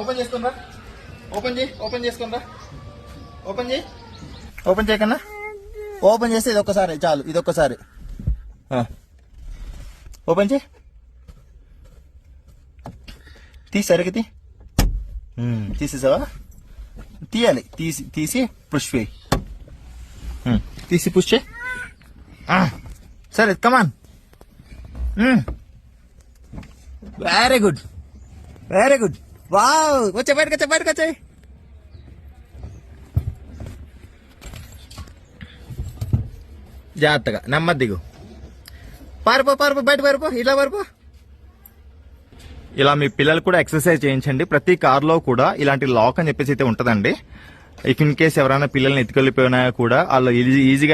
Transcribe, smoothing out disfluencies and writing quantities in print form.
Open చేసుకుందా, open చేయి, open చేసుకుందా, open చేయి, open చేయకన్నా. Open చేస్తే ఇదొక్కసారి చాలు, ఇదొక్కసారి ఓపెన్ చేయి. తీసి తీసేసావా? తీయాలి, తీసి పుష్ చేయి, తీసి పుష్ చేయి. సరే come on. Very good, very good. Wow, వచ్చే బయటకు వచ్చాయి. జాగ్రత్తగా నెమ్మది దిగు. పారిపో బయట పారిపో, ఇలా పారిపో. ఇలా మీ పిల్లలు కూడా ఎక్సర్సైజ్ చేయించండి. ప్రతి కార్లో కూడా ఇలాంటి లాక్ అని చెప్పేసి అయితే ఉంటదండి. ఇఫ్ ఇన్ కేస్ ఎవరైనా పిల్లల్ని ఎత్తుకెళ్ళిపోయినా కూడా వాళ్ళు ఈజీగా